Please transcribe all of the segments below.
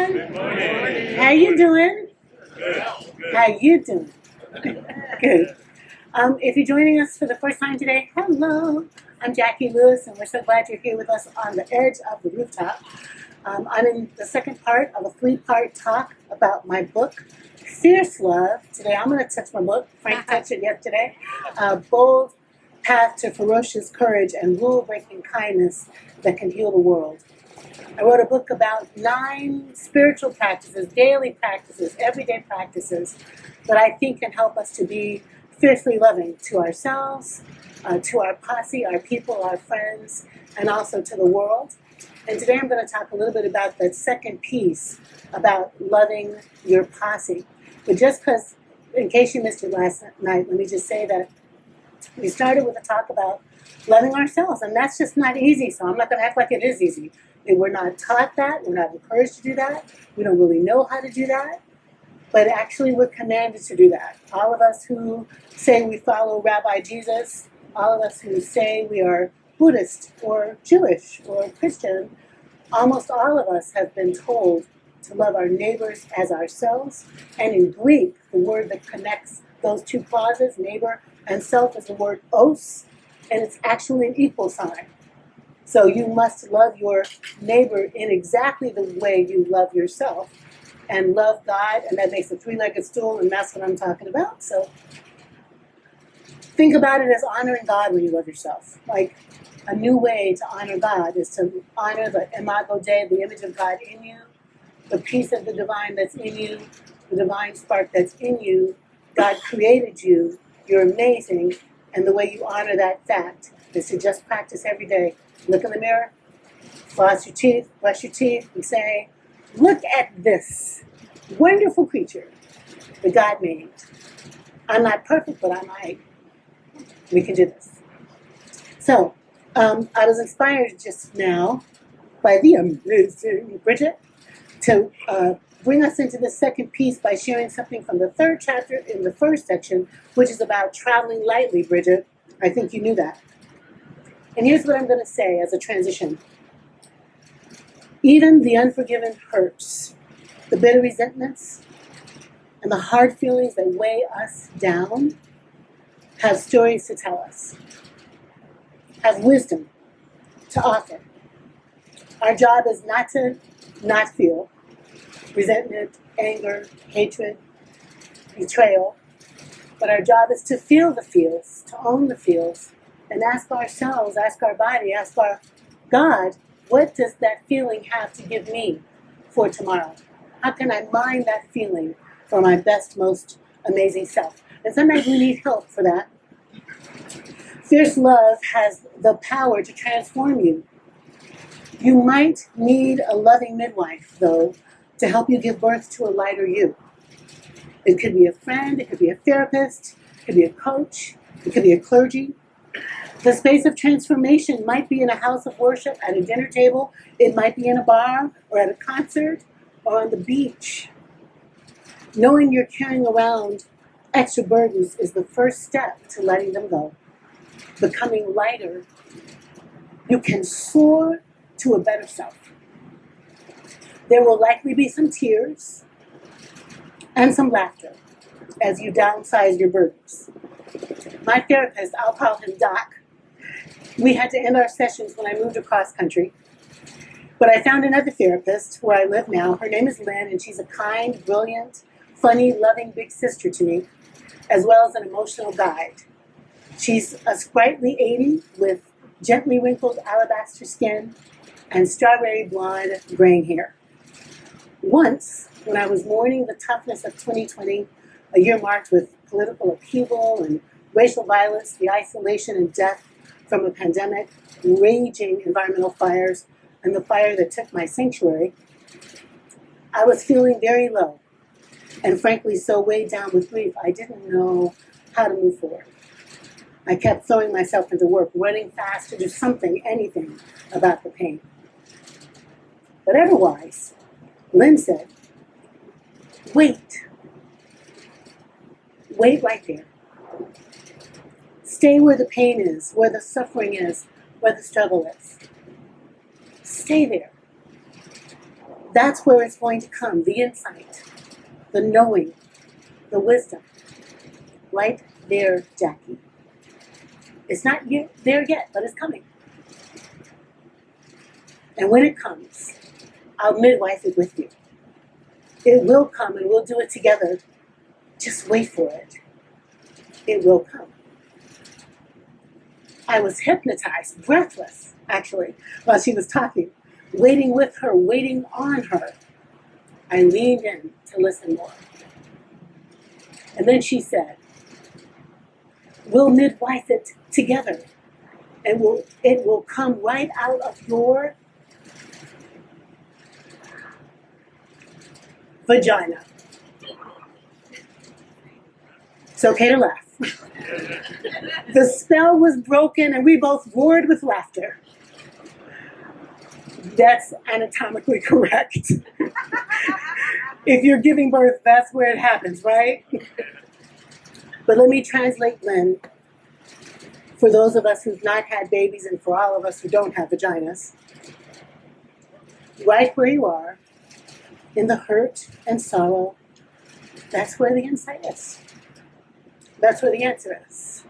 morning. Good morning. How you doing? Good. How you doing? Good. If you're joining us for the first time today, hello. I'm Jacqui Lewis, and we're so glad you're here with us on the edge of the rooftop. I'm in the second part of a three-part talk about my book, Fierce Love. Today I'm going to touch my book. Frank touched it yesterday. Bold Path to Ferocious Courage and Rule-Breaking Kindness that Can Heal the World. I wrote a book about 9 spiritual practices, daily practices, everyday practices that I think can help us to be fiercely loving to ourselves, to our posse, our people, our friends, and also to the world. And today I'm going to talk a little bit about that second piece about loving your posse. But just because, in case you missed it last night, let me just say that we started with a talk about loving ourselves, and that's just not easy, so I'm not going to act like it is easy. And we're not taught that, we're not encouraged to do that, we don't really know how to do that, but actually we're commanded to do that. All of us who say we follow Rabbi Jesus, all of us who say we are Buddhist or Jewish or Christian, almost all of us have been told to love our neighbors as ourselves. And in Greek, the word that connects those two clauses, neighbor and self, is the word os, and it's actually an equal sign. So you must love your neighbor in exactly the way you love yourself, and love God, and that makes a three-legged stool, and that's what I'm talking about. So think about it as honoring God when you love yourself. Like, a new way to honor God is to honor the imago Dei, the image of God in you, the piece of the divine that's in you, the divine spark that's in you. God created you. You're amazing. And the way you honor that fact is to just practice every day. Look in the mirror, floss your teeth, brush your teeth, and say, look at this wonderful creature that God made. I'm not perfect, but I'm all right. We can do this. So, I was inspired just now by the amazing Bridget to bring us into the second piece by sharing something from the third chapter in the first section, which is about traveling lightly, Bridget. I think you knew that. And here's what I'm going to say as a transition. Even the unforgiven hurts, the bitter resentments, and the hard feelings that weigh us down have stories to tell us, have wisdom to offer. Our job is not to not feel resentment, anger, hatred, betrayal, but our job is to feel the feels, to own the feels, and ask ourselves, ask our body, ask our God, what does that feeling have to give me for tomorrow? How can I mine that feeling for my best, most amazing self? And sometimes we need help for that. Fierce love has the power to transform you. You might need a loving midwife, though, to help you give birth to a lighter you. It could be a friend, it could be a therapist, it could be a coach, it could be a clergy. The space of transformation might be in a house of worship, at a dinner table, it might be in a bar, or at a concert, or on the beach. Knowing you're carrying around extra burdens is the first step to letting them go. Becoming lighter, you can soar to a better self. There will likely be some tears and some laughter as you downsize your burdens. My therapist, I'll call him Doc, we had to end our sessions when I moved across country. But I found another therapist where I live now. Her name is Lynn, and she's a kind, brilliant, funny, loving big sister to me, as well as an emotional guide. She's a sprightly 80 with gently wrinkled alabaster skin and strawberry blonde graying hair. Once, when I was mourning the toughness of 2020, a year marked with political upheaval and racial violence, the isolation and death from a pandemic, raging environmental fires, and the fire that took my sanctuary, I was feeling very low, and frankly so weighed down with grief, I didn't know how to move forward. I kept throwing myself into work, running fast to do something, anything about the pain. But otherwise, Lynn said, wait. Wait right there. Stay where the pain is, where the suffering is, where the struggle is. Stay there. That's where it's going to come, the insight, the knowing, the wisdom. Right there, Jacqui. It's not there yet, but it's coming. And when it comes, I'll midwife it with you. It will come and we'll do it together. Just wait for it. It will come. I was hypnotized, breathless, actually, while she was talking, waiting with her, waiting on her. I leaned in to listen more. And then she said, we'll midwife it together. And it will come right out of your vagina. It's okay to laugh. The spell was broken and we both roared with laughter. That's anatomically correct. If you're giving birth, that's where it happens, right? But let me translate, Lynn, for those of us who've not had babies and for all of us who don't have vaginas. Right where you are, in the hurt and sorrow, that's where the insight is. That's where the answer is.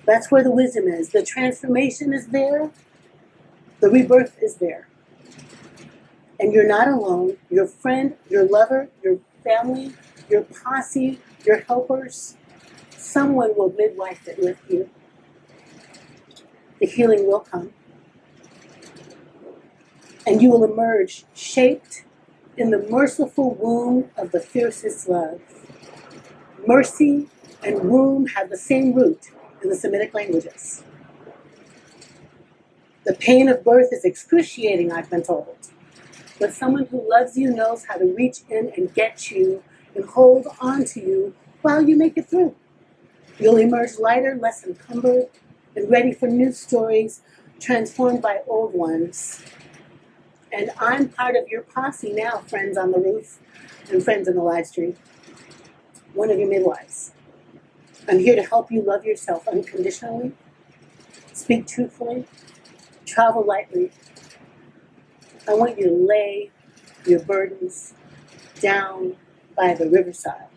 That's where the wisdom is. The transformation is there. The rebirth is there. And you're not alone. Your friend, your lover, your family, your posse, your helpers, someone will midwife it with you. The healing will come. And you will emerge shaped in the merciful womb of the fiercest love. Mercy and womb have the same root in the Semitic languages. The pain of birth is excruciating, I've been told. But someone who loves you knows how to reach in and get you and hold on to you while you make it through. You'll emerge lighter, less encumbered, and ready for new stories transformed by old ones. And I'm part of your posse now, friends on the roof and friends in the live stream. One of your midwives. I'm here to help you love yourself unconditionally, speak truthfully, travel lightly. I want you to lay your burdens down by the riverside.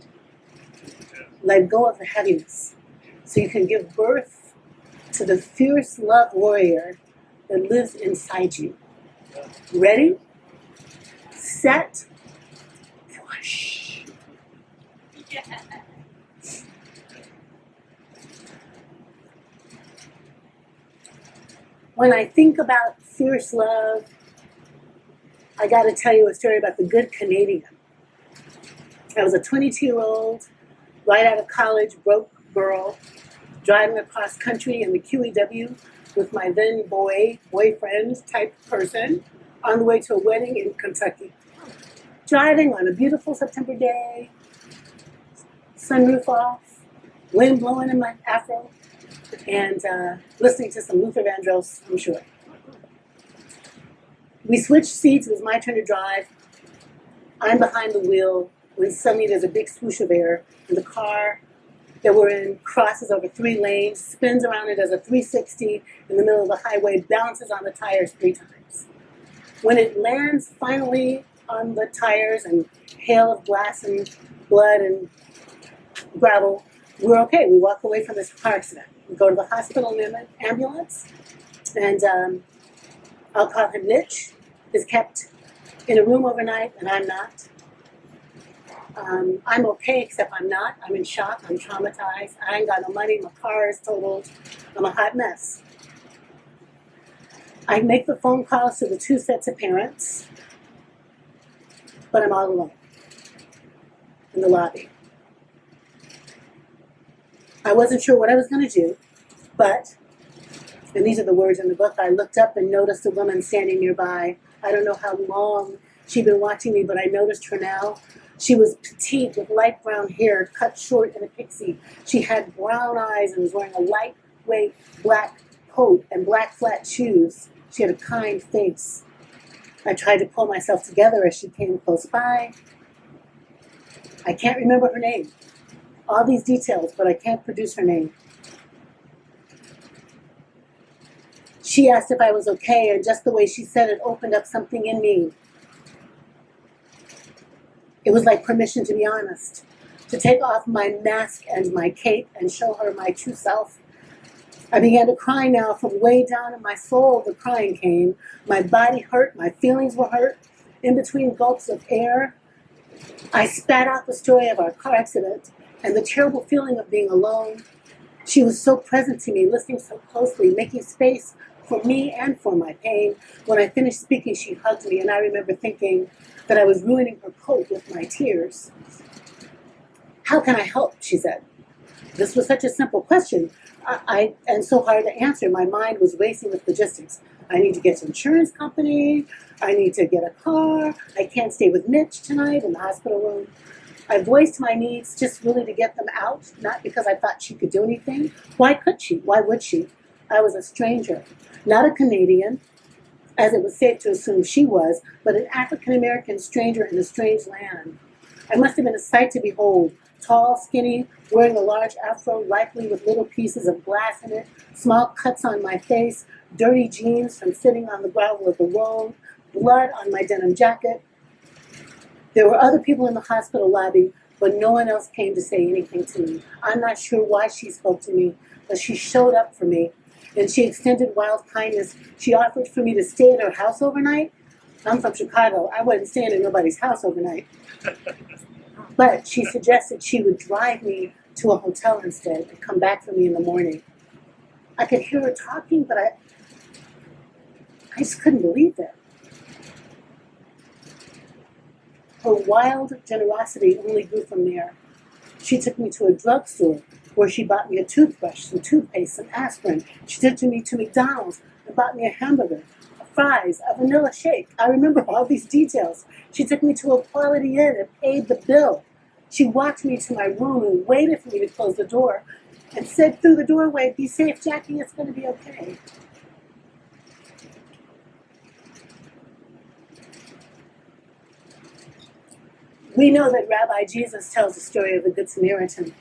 Let go of the heaviness so you can give birth to the fierce love warrior that lives inside you. Ready? Set? Push. Yeah. When I think about fierce love, I got to tell you a story about the good Canadian. I was a 22-year-old, right out of college, broke girl, driving across country in the QEW with my then boyfriend type person on the way to a wedding in Kentucky. Driving on a beautiful September day, sunroof off, wind blowing in my afro, and listening to some Luther Vandross, I'm sure. We switched seats. It was my turn to drive. I'm behind the wheel when suddenly there's a big swoosh of air, and the car that we're in crosses over 3 lanes, spins around it as a 360 in the middle of the highway, bounces on the tires 3 times. When it lands finally on the tires and hail of glass and blood and gravel, we're okay. We walk away from this car accident. We go to the hospital in an ambulance, and I'll call him Mitch, is kept in a room overnight, and I'm not. I'm okay, except I'm not. I'm in shock. I'm traumatized. I ain't got no money. My car is totaled. I'm a hot mess. I make the phone calls to the 2 sets of parents, but I'm all alone in the lobby. I wasn't sure what I was going to do, but, and these are the words in the book, I looked up and noticed a woman standing nearby. I don't know how long she'd been watching me, but I noticed her now. She was petite with light brown hair, cut short in a pixie. She had brown eyes and was wearing a lightweight black coat and black flat shoes. She had a kind face. I tried to pull myself together as she came close by. I can't remember her name. All these details, but I can't produce her name. She asked if I was okay, and just the way she said it opened up something in me. It was like permission to be honest, to take off my mask and my cape and show her my true self. I began to cry now. From way down in my soul, the crying came. My body hurt, my feelings were hurt. In between gulps of air, I spat out the story of our car accident and the terrible feeling of being alone. She was so present to me, listening so closely, making space for me and for my pain. When I finished speaking, she hugged me, and I remember thinking that I was ruining her coat with my tears. How can I help? She said. This was such a simple question, and so hard to answer. My mind was racing with logistics. I need to get to an insurance company. I need to get a car. I can't stay with Mitch tonight in the hospital room. I voiced my needs just really to get them out, not because I thought she could do anything. Why could she? Why would she? I was a stranger, not a Canadian, as it was safe to assume she was, but an African-American stranger in a strange land. I must have been a sight to behold, tall, skinny, wearing a large afro, likely with little pieces of glass in it, small cuts on my face, dirty jeans from sitting on the gravel of the road, blood on my denim jacket. There were other people in the hospital lobby, but no one else came to say anything to me. I'm not sure why she spoke to me, but she showed up for me, and she extended wild kindness. She offered for me to stay at her house overnight. I'm from Chicago. I wasn't staying at nobody's house overnight. But she suggested she would drive me to a hotel instead and come back for me in the morning. I could hear her talking, but I just couldn't believe it. Her wild generosity only grew from there. She took me to a drugstore where she bought me a toothbrush, some toothpaste, some aspirin. She took me to McDonald's and bought me a hamburger, fries, a vanilla shake. I remember all these details. She took me to a Quality Inn and paid the bill. She walked me to my room and waited for me to close the door and said through the doorway, "Be safe, Jacqui, it's going to be okay." We know that Rabbi Jesus tells the story of the Good Samaritan.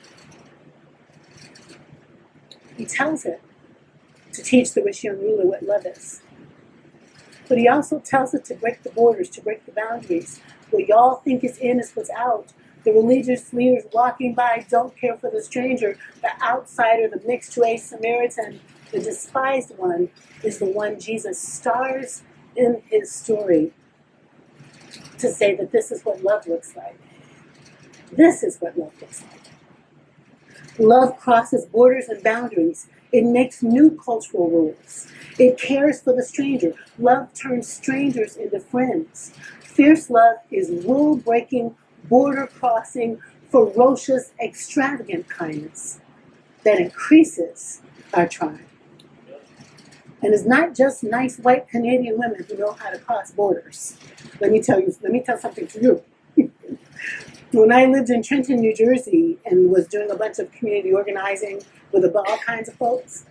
He tells it to teach the rich young ruler what love is. But he also tells it to break the borders, to break the boundaries. What y'all think is in is what's out. The religious leaders walking by don't care for the stranger. The outsider, the mixed race Samaritan, the despised one, is the one Jesus stars in his story to say that this is what love looks like. This is what love looks like. Love crosses borders and boundaries. It makes new cultural rules. It cares for the stranger. Love turns strangers into friends. Fierce love is rule-breaking, border-crossing, ferocious, extravagant kindness that increases our tribe. And it's not just nice white Canadian women who know how to cross borders. Let me tell something to you. When I lived in Trenton, New Jersey, and was doing a bunch of community organizing with all kinds of folks,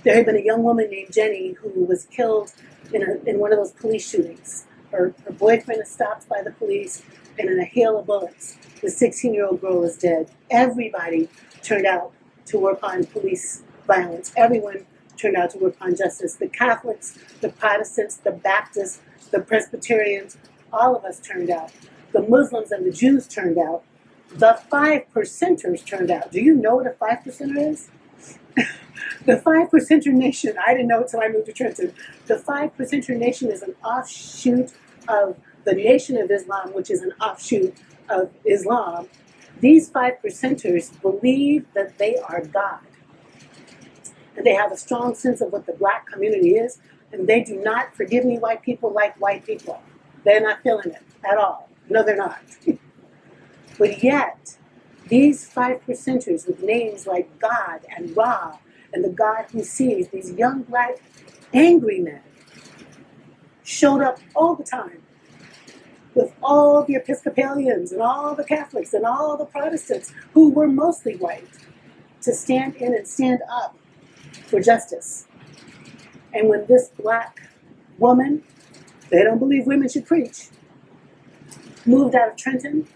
there had been a young woman named Jenny who was killed in one of those police shootings. Her boyfriend is stopped by the police, and in a hail of bullets, the 16-year-old girl is dead. Everybody turned out to work on police violence. Everyone turned out to work on justice. The Catholics, the Protestants, the Baptists, the Presbyterians, all of us turned out. The Muslims and the Jews turned out. The 5%ers turned out. Do you know what a 5%er is? The 5%er nation, I didn't know it until I moved to Trenton. The 5%er nation is an offshoot of the Nation of Islam, which is an offshoot of Islam. These 5%ers believe that they are God. And they have a strong sense of what the black community is, and they do not, forgive me, white people like white people. They're not feeling it at all. No, they're not. But yet, these 5%ers with names like God and Ra and the God who sees, these young black angry men, showed up all the time with all the Episcopalians and all the Catholics and all the Protestants who were mostly white to stand in and stand up for justice. And when this black woman, they don't believe women should preach, moved out of Trenton,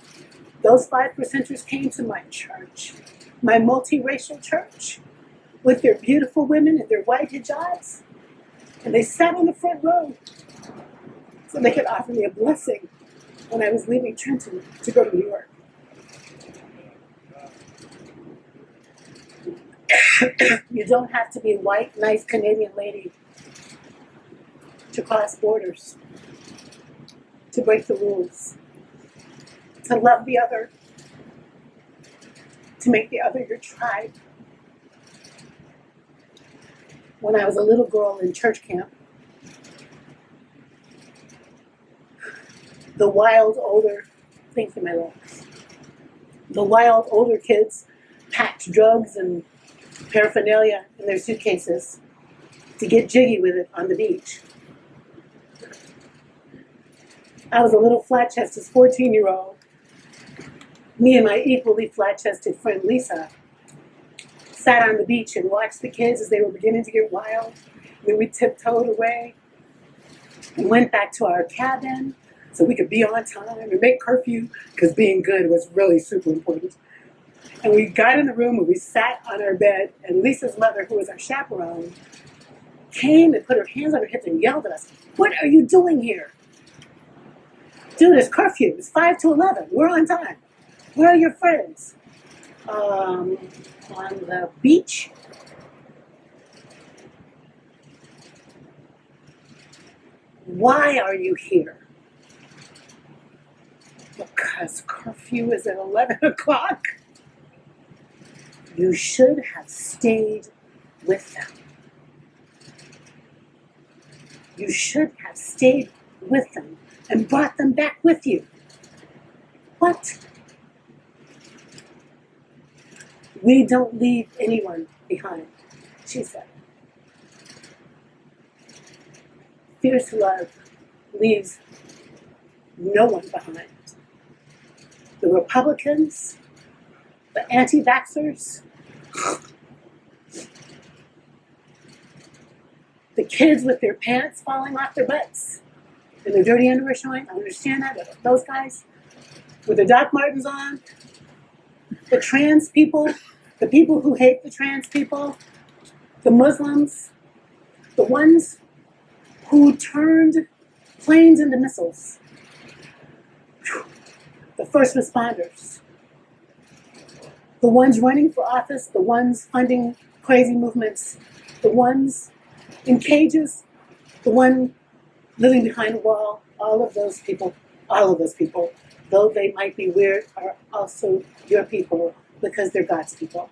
those 5%ers came to my church, my multiracial church, with their beautiful women and their white hijabs, and they sat on the front row so they could offer me a blessing when I was leaving Trenton to go to New York. You don't have to be a white, nice Canadian lady to cross borders, to break the rules, to love the other, to make the other your tribe. When I was a little girl in church camp, the wild older, thank you, my love, the wild older kids packed drugs and paraphernalia in their suitcases to get jiggy with it on the beach. I was a little flat-chested 14-year-old. Me and my equally flat-chested friend Lisa sat on the beach and watched the kids as they were beginning to get wild. And then we tiptoed away and went back to our cabin so we could be on time and make curfew, because being good was really super important. And we got in the room and we sat on our bed, and Lisa's mother, who was our chaperone, came and put her hands on her hips and yelled at us, "What are you doing here? Dude, it's curfew. It's 5 to 11. We're on time. Where are your friends?" On the beach. Why are you here? Because curfew is at 11 o'clock. You should have stayed with them. You should have stayed with them and brought them back with you. What? We don't leave anyone behind, she said. Fierce love leaves no one behind. The Republicans, the anti-vaxxers, the kids with their pants falling off their butts and their dirty underwear showing, I understand that, but those guys with their Doc Martens on, the trans people, the people who hate the trans people, the Muslims, the ones who turned planes into missiles, the first responders, the ones running for office, the ones funding crazy movements, the ones in cages, the one living behind a wall, all of those people, though they might be weird, are also your people because they're God's people.